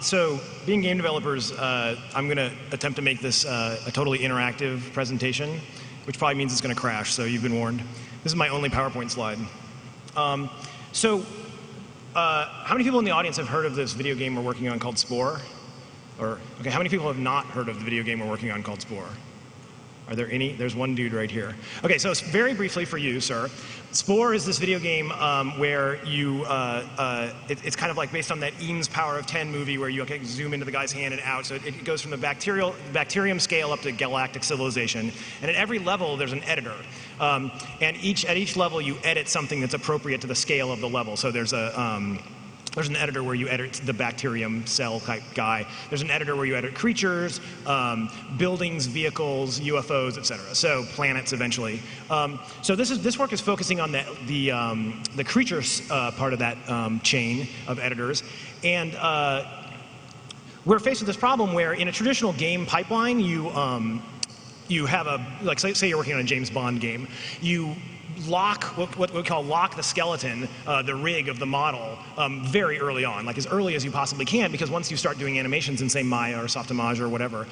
So being game developers, I'm going to attempt to make this a totally interactive presentation, which probably means it's going to crash, so you've been warned. This is my only PowerPoint slide. How many people in the audience have heard of this video game we're working on called Spore? Or, okay, how many people have not heard of the video game we're working on called Spore? Are there any? There's one dude right here. Okay, so very briefly for you, sir. Spore is this video game where you, it's kind of like based on that Eames Power of 10 movie where you zoom into the guy's hand and out. So it goes from the bacterium scale up to galactic civilization. And at every level, there's an editor. And at each level, you edit something that's appropriate to the scale of the level. So there's an editor where you edit the bacterium cell type guy. There's an editor where you edit creatures, buildings, vehicles, UFOs, etc. So planets eventually. So this work is focusing on the creatures part of that chain of editors. And we're faced with this problem where in a traditional game pipeline, you have like say you're working on a James Bond game, you lock, what we call lock the skeleton, the rig of the model, very early on, like as early as you possibly can, because once you start doing animations in, say, Maya or Softimage or whatever,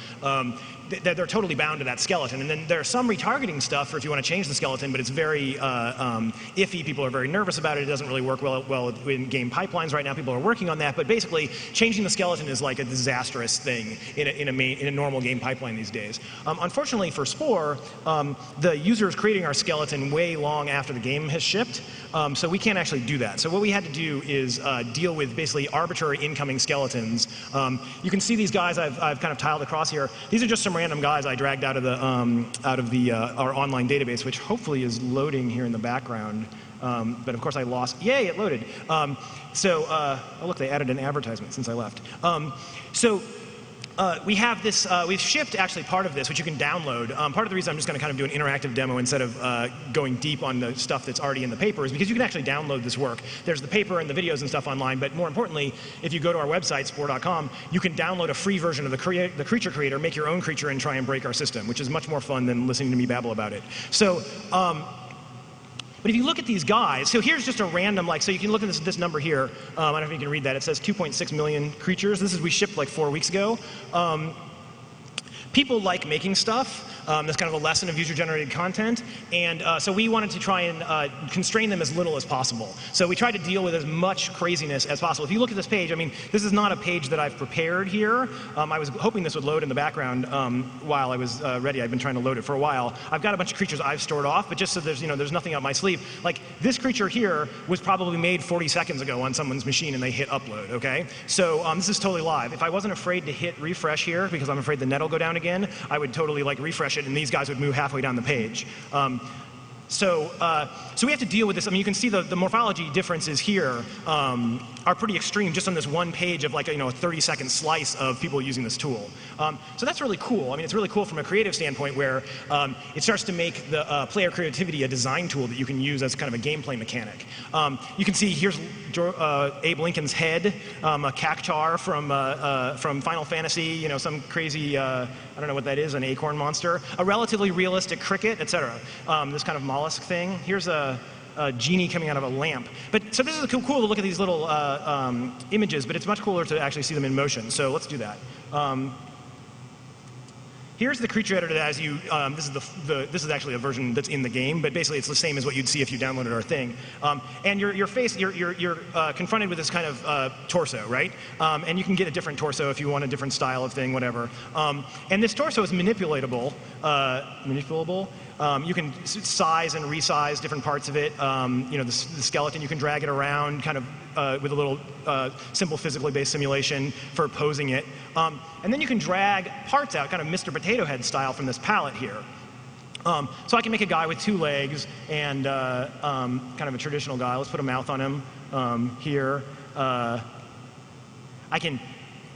they're totally bound to that skeleton. And then there's some retargeting stuff for if you want to change the skeleton, but it's very iffy. People are very nervous about it. It doesn't really work well in game pipelines right now. People are working on that, but basically changing the skeleton is like a disastrous thing in a normal game pipeline these days. Unfortunately for Spore, the user is creating our skeleton way long after the game has shipped, so we can't actually do that. So what we had to do is deal with basically arbitrary incoming skeletons. You can see these guys I've kind of tiled across here. These are just some random guys I dragged out of our online database, which hopefully is loading here in the background. But of course I lost. Yay, it loaded. Oh look, they added an advertisement since I left. We have this, we've shipped actually part of this, which you can download. Part of the reason I'm just going to kind of do an interactive demo instead of going deep on the stuff that's already in the paper is because you can actually download this work. There's the paper and the videos and stuff online, but more importantly, if you go to our website, spore.com, you can download a free version of the creature creator, make your own creature, and try and break our system, which is much more fun than listening to me babble about it. But if you look at these guys, so here's just a random, so you can look at this number here. I don't know if you can read that. It says 2.6 million creatures. We shipped like 4 weeks ago. People like making stuff. That's kind of a lesson of user-generated content. And so we wanted to try and constrain them as little as possible. So we tried to deal with as much craziness as possible. If you look at this page, I mean, this is not a page that I've prepared here. I was hoping this would load in the background while I was ready. I've been trying to load it for a while. I've got a bunch of creatures I've stored off, but just so there's nothing up my sleeve. Like this creature here was probably made 40 seconds ago on someone's machine and they hit upload, okay? So this is totally live. If I wasn't afraid to hit refresh here, because I'm afraid the net will go down again, I would totally refresh it and these guys would move halfway down the page. So we have to deal with this. I mean, you can see the morphology differences here are pretty extreme just on this one page of a 30-second slice of people using this tool. So that's really cool. I mean, it's really cool from a creative standpoint where it starts to make the player creativity a design tool that you can use as kind of a gameplay mechanic. You can see here's Abe Lincoln's head, a cactuar from Final Fantasy, some crazy, I don't know what that is, an acorn monster, a relatively realistic cricket, etc. This kind of mollusk thing. Here's a genie coming out of a lamp. So this is cool to look at these little images, but it's much cooler to actually see them in motion. So let's do that. Here's the creature editor that this is actually a version that's in the game, but basically it's the same as what you'd see if you downloaded our thing. And you're confronted with this kind of torso, right? And you can get a different torso if you want a different style of thing, whatever. And this torso is manipulatable. You can size and resize different parts of it. The skeleton, you can drag it around kind of with a little simple physically based simulation for posing it. And then you can drag parts out, kind of Mr. Potato Head style from this palette here. So I can make a guy with 2 legs and kind of a traditional guy. Let's put a mouth on him here. I can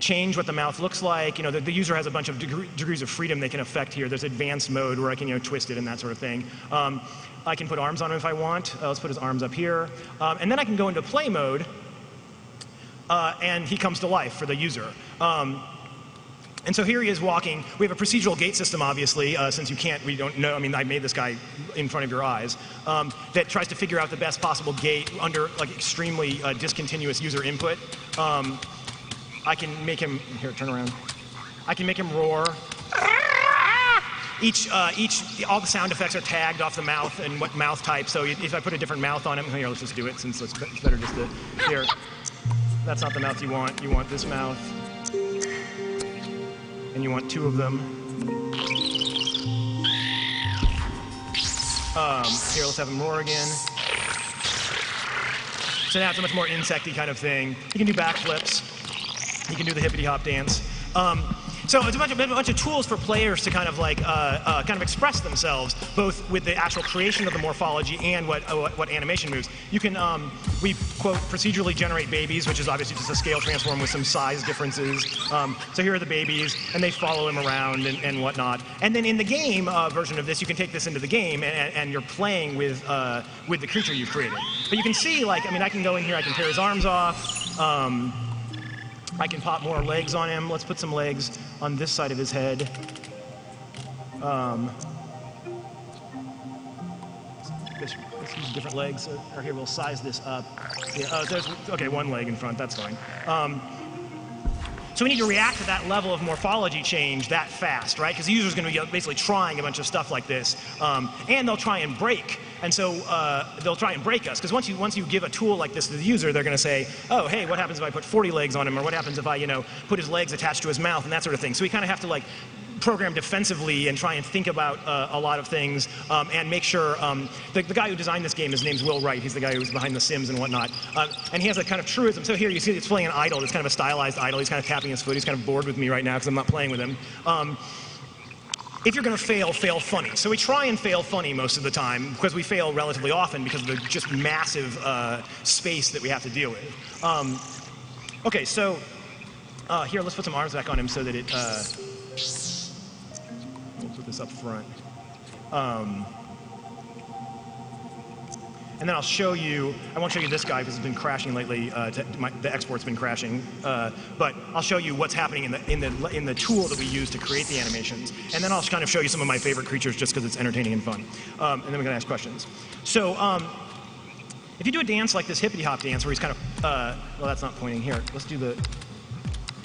change what the mouth looks like. The user has a bunch of degrees of freedom they can affect here. There's advanced mode where I can twist it and that sort of thing. I can put arms on him if I want. Let's put his arms up here. And then I can go into play mode and he comes to life for the user. And so here he is walking. We have a procedural gate system, obviously, since we don't know. I mean, I made this guy in front of your eyes that tries to figure out the best possible gate under extremely discontinuous user input. I can make him, here, turn around. I can make him roar. All the sound effects are tagged off the mouth and what mouth type. So if I put a different mouth on him, here, let's just do it since it's better just to, here. That's not the mouth you want. You want this mouth. And you want 2 of them. Here, let's have him roar again. So now it's a much more insecty kind of thing. He can do backflips. He can do the hippity hop dance. So it's a bunch of tools for players to kind of like express themselves, both with the actual creation of the morphology and what animation moves. You can we quote procedurally generate babies, which is obviously just a scale transform with some size differences. So here are the babies, and they follow him around and whatnot. And then in the game version of this, you can take this into the game, and you're playing with the creature you've created. But you can see, like, I mean, I can go in here, I can tear his arms off. I can pop more legs on him. Let's put some legs on this side of his head. Let's use different legs. Or here, we'll size this up. Yeah, okay, 1 leg in front, that's fine. So we need to react to that level of morphology change that fast, right? Because the user's going to be basically trying a bunch of stuff like this, and they'll try and break. And so they'll try and break us, because once you give a tool like this to the user, they're going to say, oh, hey, what happens if I put 40 legs on him, or what happens if I, put his legs attached to his mouth, and that sort of thing. So we kind of have to, like, program defensively and try and think about a lot of things and make sure the guy who designed this game, his name's Will Wright. He's the guy who's behind The Sims and whatnot. And he has a kind of truism. So here you see it's playing an idol. It's kind of a stylized idol. He's kind of tapping his foot. He's kind of bored with me right now because I'm not playing with him. If you're going to fail, fail funny. So we try and fail funny most of the time because we fail relatively often because of the just massive space that we have to deal with. Okay, so here, let's put some arms back on him so that it... we'll put this up front. And then I'll show you, I won't show you this guy because it's been crashing lately, the export's been crashing, but I'll show you what's happening in the tool that we use to create the animations. And then I'll kind of show you some of my favorite creatures just because it's entertaining and fun. And then we're going to ask questions. So if you do a dance like this hippity hop dance where he's kind of, well, that's not pointing here. Let's do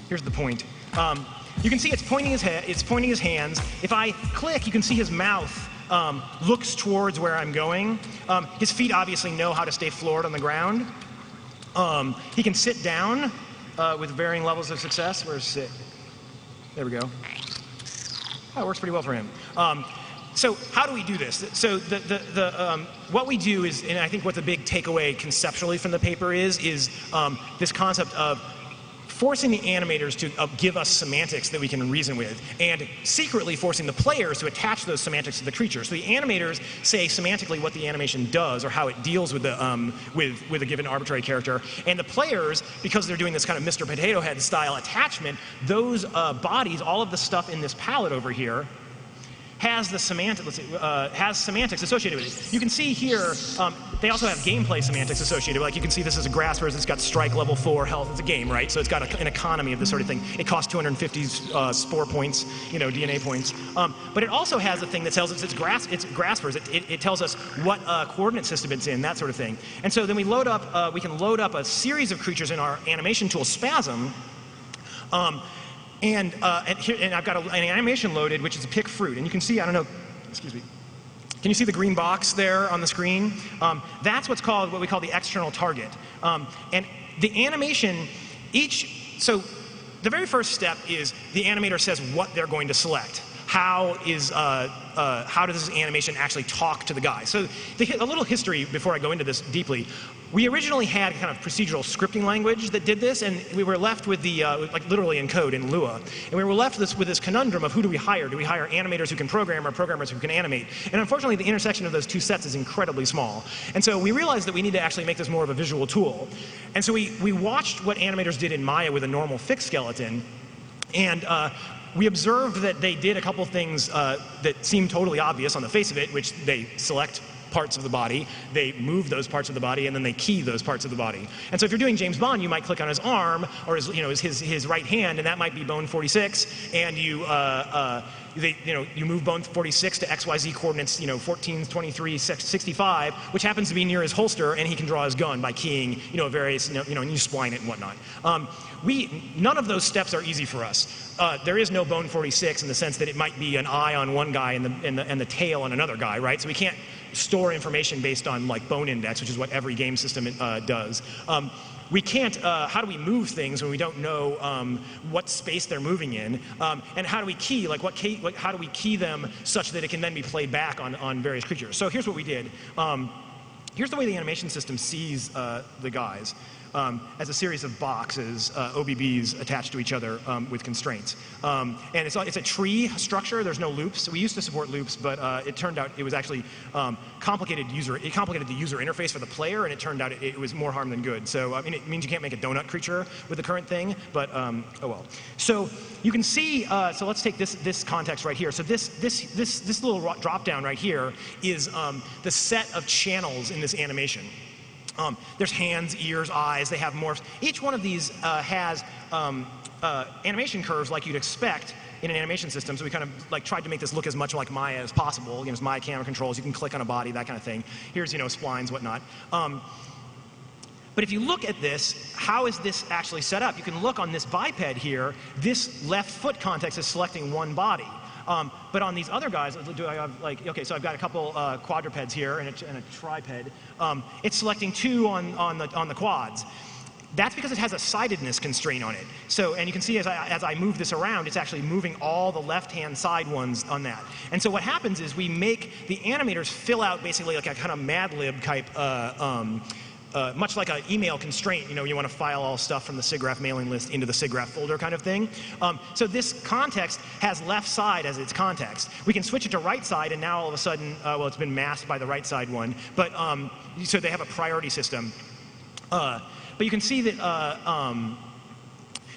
here's the point. You can see it's pointing his head, it's pointing his hands. If I click, you can see his mouth looks towards where I'm going. His feet obviously know how to stay floored on the ground. He can sit down with varying levels of success. Where's sit? There we go. Oh, it works pretty well for him. So how do we do this? So what we do is, and I think what the big takeaway conceptually from the paper is this concept of forcing the animators to give us semantics that we can reason with, and secretly forcing the players to attach those semantics to the creature. So the animators say semantically what the animation does or how it deals with with a given arbitrary character, and the players, because they're doing this kind of Mr. Potato Head style attachment, those bodies, all of the stuff in this palette over here, has the has semantics associated with it. You can see here, they also have gameplay semantics associated. Like you can see this is a Graspers, it's got strike level 4 health. It's a game, right? So it's got an economy of this sort of thing. It costs 250 Spore points, DNA points. But it also has a thing that tells us it's Graspers. It tells us what coordinate system it's in, that sort of thing. And so then we load up, we can load up a series of creatures in our animation tool, Spasm. And I've got an animation loaded, which is a pick fruit. And you can see, I don't know, excuse me. Can you see the green box there on the screen? That's what we call the external target. And the animation, so the very first step is the animator says what they're going to select. How does this animation actually talk to the guy? So a little history before I go into this deeply. We originally had kind of procedural scripting language that did this, and we were left with like literally in code in Lua. And we were left with this conundrum of who do we hire? Do we hire animators who can program or programmers who can animate? And unfortunately, the intersection of those two sets is incredibly small. And so we realized that we need to actually make this more of a visual tool. And so we watched what animators did in Maya with a normal fixed skeleton, and we observed that they did a couple things that seemed totally obvious on the face of it, which they select parts of the body, they move those parts of the body, and then they key those parts of the body. And so if you're doing James Bond, you might click on his arm or his right hand, and that might be bone 46, and you move bone 46 to XYZ coordinates, 14, 23, 65, which happens to be near his holster, and he can draw his gun by keying, various, and you spline it and whatnot. None of those steps are easy for us. There is no bone 46 in the sense that it might be an eye on one guy and the tail on another guy, right? So we can't store information based on like bone index, which is what every game system does. We can't, how do we move things when we don't know what space they're moving in? And how do we key, how do we key them such that it can then be played back on various creatures? So here's what we did. Here's the way the animation system sees the guys. As a series of boxes, OBBs attached to each other with constraints. And it's a tree structure. There's no loops. We used to support loops, but it turned out it was actually complicated the user interface for the player, and it turned out it was more harm than good. So it means you can't make a donut creature with the current thing, but oh well. So you can see. So let's take this context right here. So this little drop down right here is the set of channels in this animation. There's hands, ears, eyes, they have morphs. Each one of these has animation curves like you'd expect in an animation system, so we kind of tried to make this look as much like Maya as possible. It's Maya camera controls, you can click on a body, that kind of thing. Here's, splines, whatnot. But if you look at this, how is this actually set up? You can look on this biped here, this left foot context is selecting one body. But on these other guys, do I have okay, so I've got a couple quadrupeds here and a triped. It's selecting two on the quads. That's because it has a sidedness constraint on it. So, and you can see as I move this around, it's actually moving all the left-hand side ones on that. And so what happens is we make the animators fill out basically like a kind of Mad Lib type much like an email constraint, you want to file all stuff from the SIGGRAPH mailing list into the SIGGRAPH folder kind of thing. So this context has left side as its context. We can switch it to right side, and now all of a sudden, well, it's been masked by the right side one. But so they have a priority system. But you can see that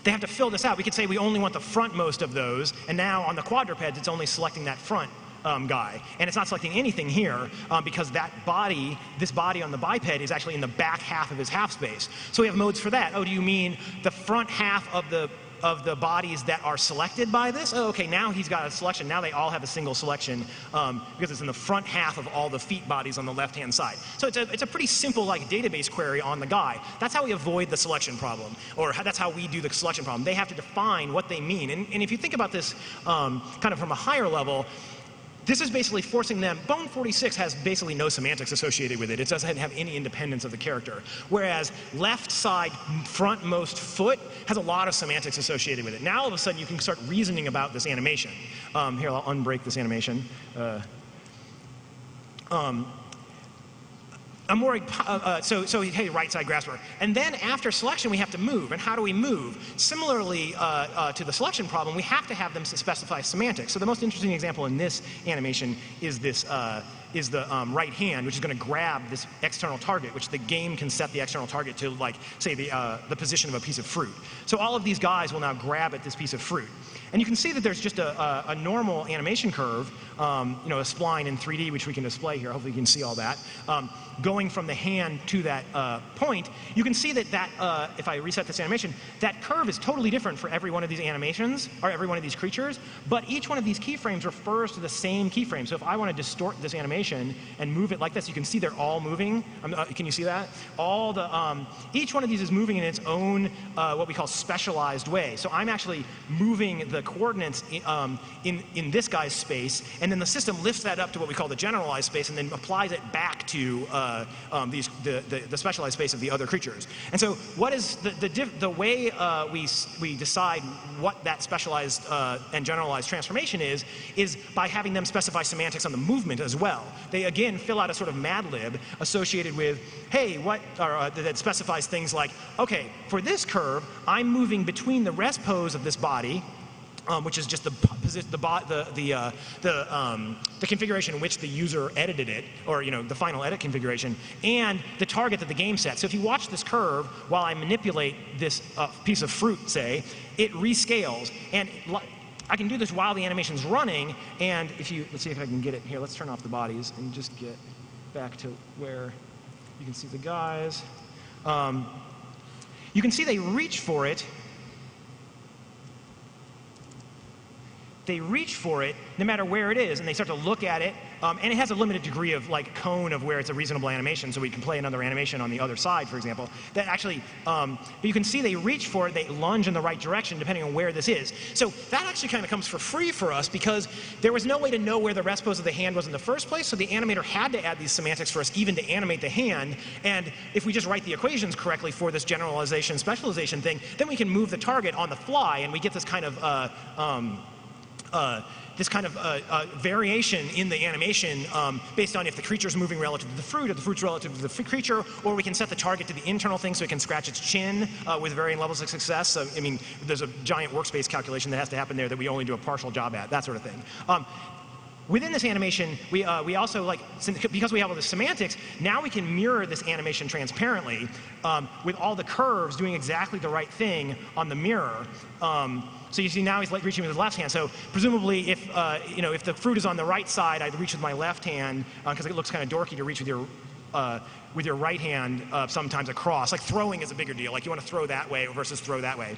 they have to fill this out. We could say we only want the frontmost of those, and now on the quadrupeds, it's only selecting that front guy. And it's not selecting anything here because this body on the biped is actually in the back half of his half space. So we have modes for that. Oh, do you mean the front half of the bodies that are selected by this? Oh, okay, now he's got a selection. Now they all have a single selection because it's in the front half of all the feet bodies on the left-hand side. So it's a pretty simple database query on the guy. That's how we avoid the selection problem, or that's how we do the selection problem. They have to define what they mean. And if you think about this kind of from a higher level, this is basically forcing them. Bone 46 has basically no semantics associated with it. It doesn't have any independence of the character. Whereas left side frontmost foot has a lot of semantics associated with it. Now all of a sudden you can start reasoning about this animation. Here, I'll unbreak this animation. I'm worried, so hey, right side grasper. And then after selection, we have to move. And how do we move? Similarly to the selection problem, we have to have them specify semantics. So the most interesting example in this animation is this, is the right hand, which is going to grab this external target, which the game can set the external target to, say, the position of a piece of fruit. So all of these guys will now grab at this piece of fruit. And you can see that there's just a normal animation curve, a spline in 3D, which we can display here. Hopefully you can see all that. Going from the hand to that point, you can see that if I reset this animation, that curve is totally different for every one of these animations, or every one of these creatures, but each one of these keyframes refers to the same keyframe. So if I want to distort this animation and move it like this, you can see they're all moving. Can you see that? Each one of these is moving in its own, what we call specialized way. So I'm actually moving the coordinates in this guy's space, and then the system lifts that up to what we call the generalized space and then applies it back to the specialized space of the other creatures. And so what is the way we decide what that specialized and generalized transformation is by having them specify semantics on the movement as well. They again fill out a sort of Mad Lib associated with, hey, that specifies things like, okay, for this curve, I'm moving between the rest pose of this body, which is just the configuration in which the user edited it, or the final edit configuration, and the target that the game set. So if you watch this curve while I manipulate this piece of fruit, say, it rescales, and I can do this while the animation's running. And if let's see if I can get it here. Let's turn off the bodies and just get. back to where you can see the guys. You can see they reach for it. They reach for it no matter where it is, and they start to look at it. And it has a limited degree of like cone of where it's a reasonable animation, so we can play another animation on the other side, for example. That actually, but you can see they reach for it, they lunge in the right direction depending on where this is. So that actually kind of comes for free for us because there was no way to know where the rest pose of the hand was in the first place, so the animator had to add these semantics for us even to animate the hand. And if we just write the equations correctly for this generalization specialization thing, then we can move the target on the fly, and we get this kind of variation in the animation based on if the creature's moving relative to the fruit or the fruit's relative to the creature, or we can set the target to the internal thing so it can scratch its chin with varying levels of success. So, I mean, there's a giant workspace calculation that has to happen there that we only do a partial job at, that sort of thing. Within this animation, we also, like, because we have all the semantics, now we can mirror this animation transparently with all the curves doing exactly the right thing on the mirror. So you see now he's reaching with his left hand. So presumably, if if the fruit is on the right side, I'd reach with my left hand because it looks kind of dorky to reach with your right hand sometimes across. Like throwing is a bigger deal. Like you want to throw that way versus throw that way.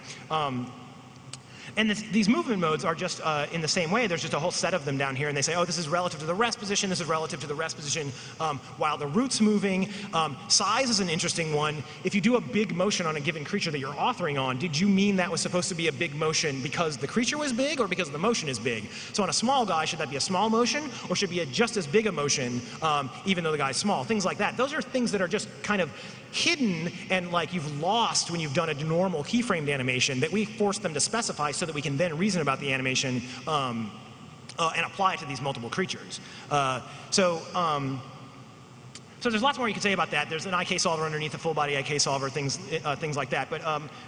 And these movement modes are just in the same way. There's just a whole set of them down here, and they say, oh, this is relative to the rest position, this is relative to the rest position while the root's moving. Size is an interesting one. If you do a big motion on a given creature that you're authoring on, did you mean that was supposed to be a big motion because the creature was big or because the motion is big? So on a small guy, should that be a small motion, or should it be a just as big a motion even though the guy's small? Things like that. Those are things that are just kind of hidden and like you've lost when you've done a normal keyframed animation that we force them to specify so that we can then reason about the animation and apply it to these multiple creatures. So there's lots more you can say about that. There's an IK solver underneath a full body IK solver, things like that. But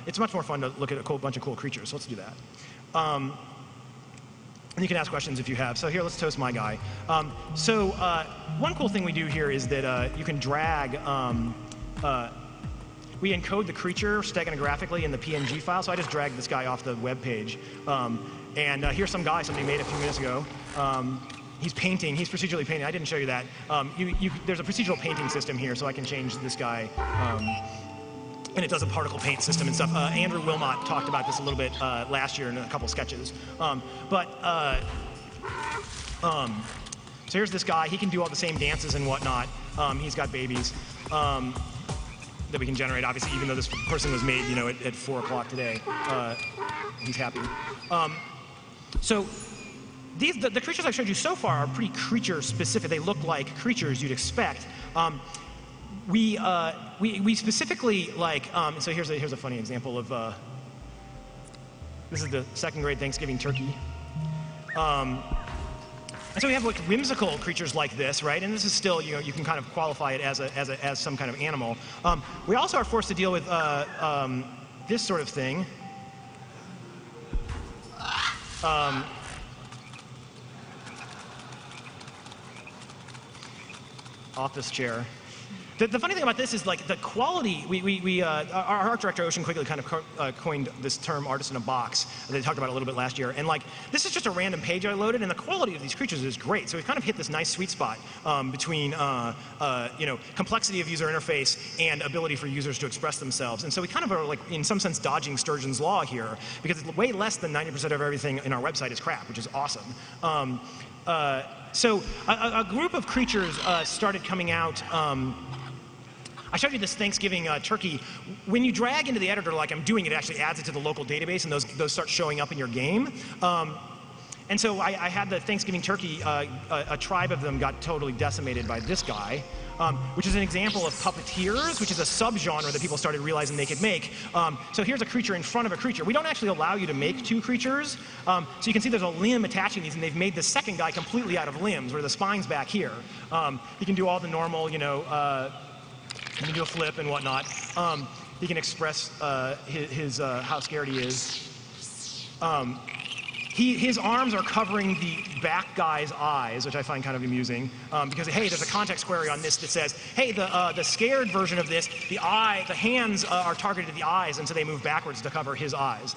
it's much more fun to look at a bunch of cool creatures. So let's do that. And you can ask questions if you have. So here, let's toast my guy. One cool thing we do here is that you can drag. We encode the creature steganographically in the PNG file, so I just dragged this guy off the web page. And here's some guy somebody made a few minutes ago. He's painting, he's procedurally painting. I didn't show you that. There's a procedural painting system here, so I can change this guy. And it does a particle paint system and stuff. Andrew Wilmot talked about this a little bit last year in a couple sketches. So here's this guy. He can do all the same dances and whatnot. He's got babies. That we can generate, obviously, even though this person was made, at 4 o'clock today. He's happy. So the creatures I've showed you so far are pretty creature-specific. They look like creatures you'd expect. We specifically like. So here's a funny example of. This is the second grade Thanksgiving turkey. And so we have like whimsical creatures like this, right? And this is still, you can kind of qualify it as some kind of animal. We also are forced to deal with this sort of thing. Office chair. The funny thing about this is like the quality, our art director Ocean Quigley kind of coined this term artist in a box. They talked about it a little bit last year. And like, this is just a random page I loaded, and the quality of these creatures is great. So we've kind of hit this nice sweet spot between complexity of user interface and ability for users to express themselves. And so we kind of are like, in some sense, dodging Sturgeon's law here, because it's way less than 90% of everything in our website is crap, which is awesome. So a group of creatures started coming out. I showed you this Thanksgiving turkey. When you drag into the editor like I'm doing, it actually adds it to the local database, and those start showing up in your game. And so I had the Thanksgiving turkey, a tribe of them got totally decimated by this guy, which is an example of Puppeteers, which is a subgenre that people started realizing they could make. So here's a creature in front of a creature. We don't actually allow you to make two creatures. So you can see there's a limb attaching these, and they've made the second guy completely out of limbs, where the spine's back here. You can do all the normal, you can do a flip and whatnot. He can express his how scared he is. His arms are covering the back guy's eyes, which I find kind of amusing, because hey, there's a context query on this that says, hey, the scared version of this, the hands are targeted at the eyes, and so they move backwards to cover his eyes.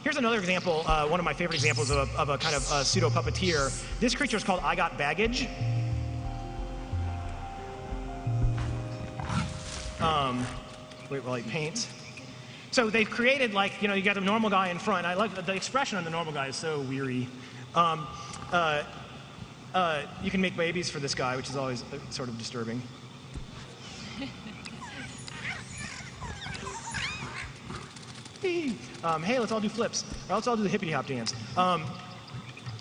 Here's another example, one of my favorite examples of a kind of pseudo puppeteer. This creature is called I Got Baggage. Wait while he paints. So they've created, like, you know, you got the normal guy in front. I like the expression on the normal guy is so weary. You can make babies for this guy, which is always sort of disturbing. Hey, let's all do flips. Or let's all do the hippity hop dance. And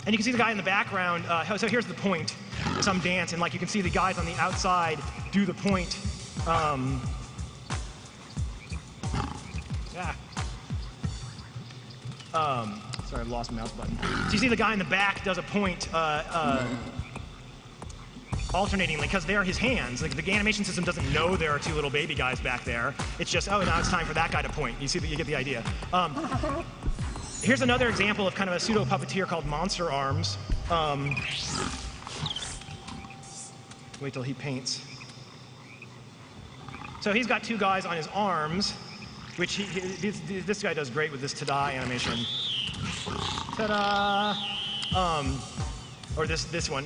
you can see the guy in the background. So here's the point. Some dance, and like you can see the guys on the outside do the point. Sorry, I've lost my mouse button. So you see the guy in the back does a point alternatingly because they're his hands. Like the animation system doesn't know there are two little baby guys back there. It's just, oh, now it's time for that guy to point. You see, you get the idea. Here's another example of kind of a pseudo puppeteer called Monster Arms. Wait till he paints. So he's got two guys on his arms, which this guy does great with this ta-da animation. Ta-da! Or this one.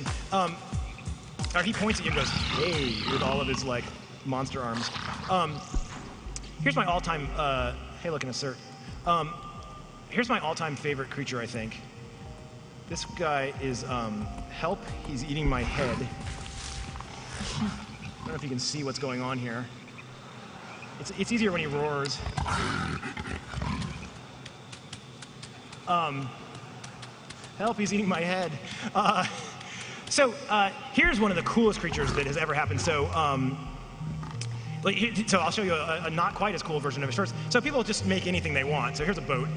Or he points at you and goes, hey, with all of his, like, monster arms. Here's my all-time, hey, look, an assert. Here's my all-time favorite creature, I think. This guy is, help, he's eating my head. I don't know if you can see what's going on here. It's easier when he roars. Help, he's eating my head. So here's one of the coolest creatures that has ever happened. So, so I'll show you a not quite as cool version of it first. So people just make anything they want. So here's a boat.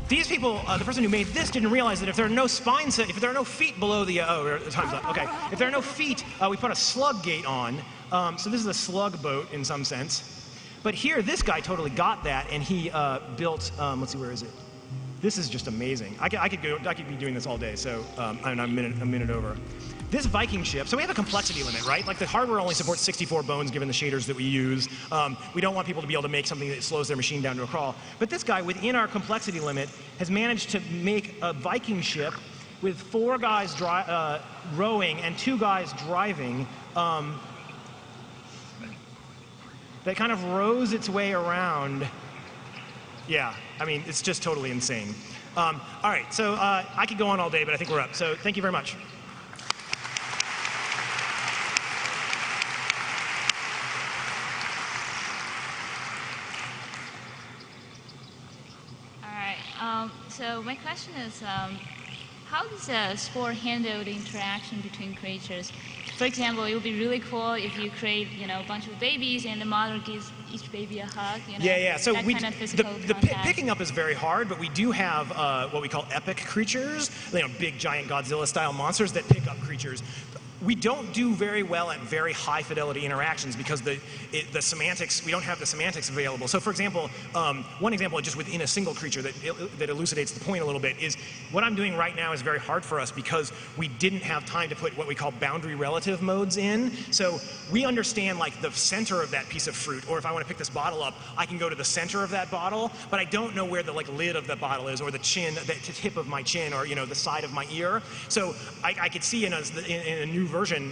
These people, the person who made this didn't realize that if there are no spines, if there are no feet below the, time's up, okay. If there are no feet, we put a slug gate on. So this is a slug boat in some sense. But here, this guy totally got that, and he built, let's see, where is it? This is just amazing. I could be doing this all day, so I'm a minute over. This Viking ship, so we have a complexity limit, right? Like the hardware only supports 64 bones given the shaders that we use. We don't want people to be able to make something that slows their machine down to a crawl. But this guy, within our complexity limit, has managed to make a Viking ship with 4 guys rowing and 2 guys driving that kind of rows its way around. Yeah, I mean, it's just totally insane. All right, so I could go on all day, but I think we're up. So thank you very much. So my question is, how does Spore handle the interaction between creatures? For example, it would be really cool if you create, a bunch of babies and the mother gives each baby a hug. Yeah. So that kind of physical contact. Picking up is very hard, but we do have what we call epic creatures, big giant Godzilla-style monsters that pick up creatures. We don't do very well at very high fidelity interactions because the semantics, we don't have the semantics available. So for example, one example just within a single creature that elucidates the point a little bit is what I'm doing right now is very hard for us because we didn't have time to put what we call boundary relative modes in. So we understand like the center of that piece of fruit, or if I want to pick this bottle up, I can go to the center of that bottle, but I don't know where the lid of the bottle is, or the chin, the tip of my chin, or the side of my ear. So I could see in a new version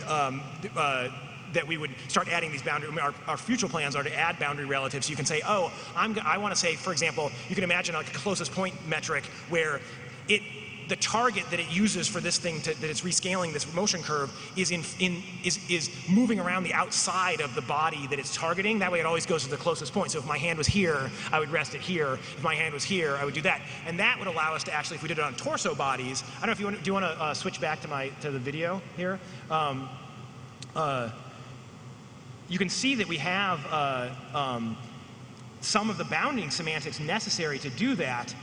that we would start adding these boundary. Our future plans are to add boundary relatives. So you can say, oh, I want to say, for example, you can imagine like a closest point metric where the target that it uses for this thing that it's rescaling this motion curve is moving around the outside of the body that it's targeting. That way it always goes to the closest point. So if my hand was here, I would rest it here. If my hand was here, I would do that. And that would allow us to actually, if we did it on torso bodies, I don't know if do you want to switch back to the video here? You can see that we have some of the bounding semantics necessary to do that.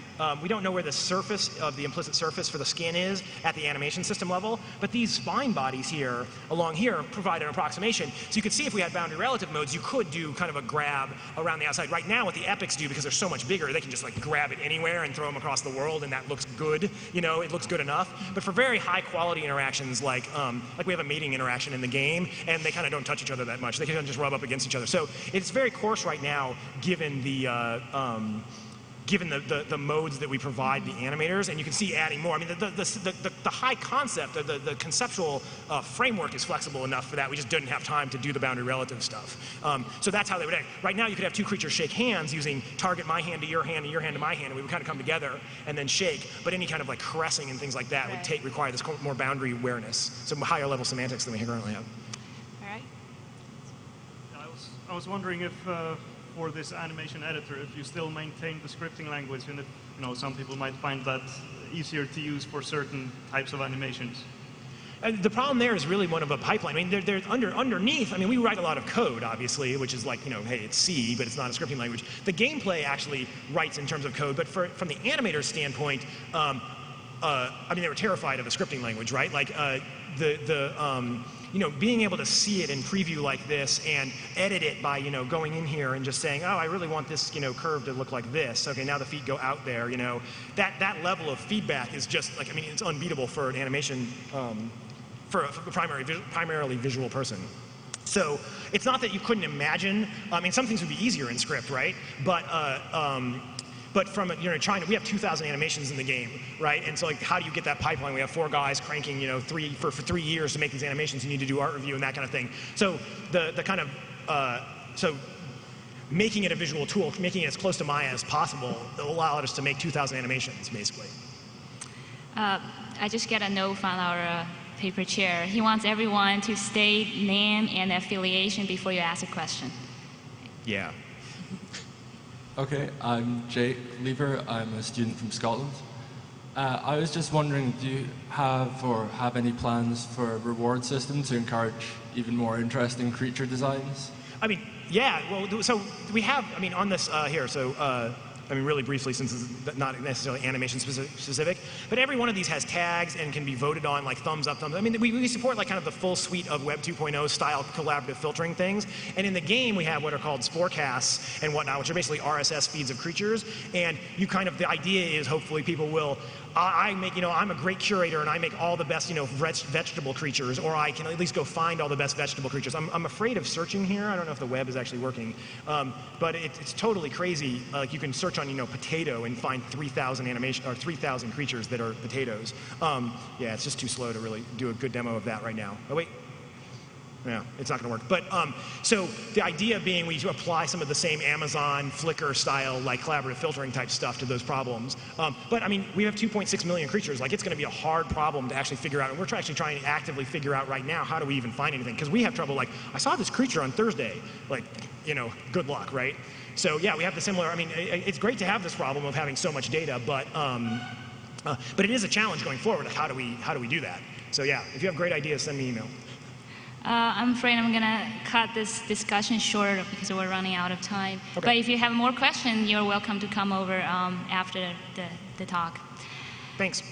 We don't know where the surface of the implicit surface for the skin is at the animation system level, but these spine bodies here, along here, provide an approximation. So you could see if we had boundary relative modes, you could do kind of a grab around the outside. Right now, what the epics do, because they're so much bigger, they can just like grab it anywhere and throw them across the world, and that looks good. It looks good enough. But for very high quality interactions, like we have a mating interaction in the game, and they kind of don't touch each other that much. They kind of just rub up against each other. So it's very coarse right now, given the given the modes that we provide the animators, and you can see adding more. I mean, the high concept, the conceptual framework is flexible enough for that. We just didn't have time to do the boundary relative stuff. So that's how they would act. Right now, you could have two creatures shake hands using target my hand to your hand and your hand to my hand, and we would kind of come together and then shake. But any kind of like caressing and things like that would require this more boundary awareness, some higher level semantics than we currently have. All right. I was wondering if for this animation editor, if you still maintain the scripting language, and if some people might find that easier to use for certain types of animations. The problem there is really one of a pipeline. I mean, there's underneath, I mean, we write a lot of code, obviously, which is like, hey, it's C, but it's not a scripting language. The gameplay actually writes in terms of code, but from the animator's standpoint, I mean, they were terrified of a scripting language, right? Like, being able to see it in preview like this and edit it by, going in here and just saying, oh, I really want this, curve to look like this. Okay, now the feet go out there, That level of feedback is just like, I mean, it's unbeatable for an animation, for a primarily visual person. So it's not that you couldn't imagine, I mean, some things would be easier in script, right? But from we have 2,000 animations in the game, right? And so like, how do you get that pipeline? We have 4 guys cranking, for 3 years to make these animations. You need to do art review and that kind of thing. So the kind of so making it a visual tool, making it as close to Maya as possible, will allow us to make 2,000 animations basically. I just get a note from our paper chair. He wants everyone to state name and affiliation before you ask a question. Yeah. Okay, I'm Jake Lever. I'm a student from Scotland. I was just wondering, do you have any plans for a reward system to encourage even more interesting creature designs? I mean, yeah. Well, so we have. I mean, on this here. So. I mean, really briefly, since it's not necessarily animation specific, but every one of these has tags and can be voted on, like thumbs up, thumbs. I mean, we support like kind of the full suite of Web 2.0 style collaborative filtering things. And in the game, we have what are called Spore casts and whatnot, which are basically RSS feeds of creatures. And you kind of, the idea is hopefully people will. I'm a great curator and I make all the best, vegetable creatures, or I can at least go find all the best vegetable creatures. I'm afraid of searching here. I don't know if the web is actually working, but it's totally crazy. Like you can search on, potato and find 3,000 animation or 3,000 creatures that are potatoes. Yeah, it's just too slow to really do a good demo of that right now. Oh wait. Yeah, it's not going to work. But so the idea being we apply some of the same Amazon, Flickr style, like collaborative filtering type stuff to those problems. But I mean, we have 2.6 million creatures. Like it's going to be a hard problem to actually figure out. And we're actually trying to actively figure out right now, how do we even find anything? Because we have trouble, like, I saw this creature on Thursday. Like, good luck, right? So yeah, we have the similar, I mean, it's great to have this problem of having so much data, but it is a challenge going forward. How do we do that? So yeah, if you have great ideas, send me an email. I'm afraid I'm going to cut this discussion short because we're running out of time. Okay. But if you have more questions, you're welcome to come over after the talk. Thanks.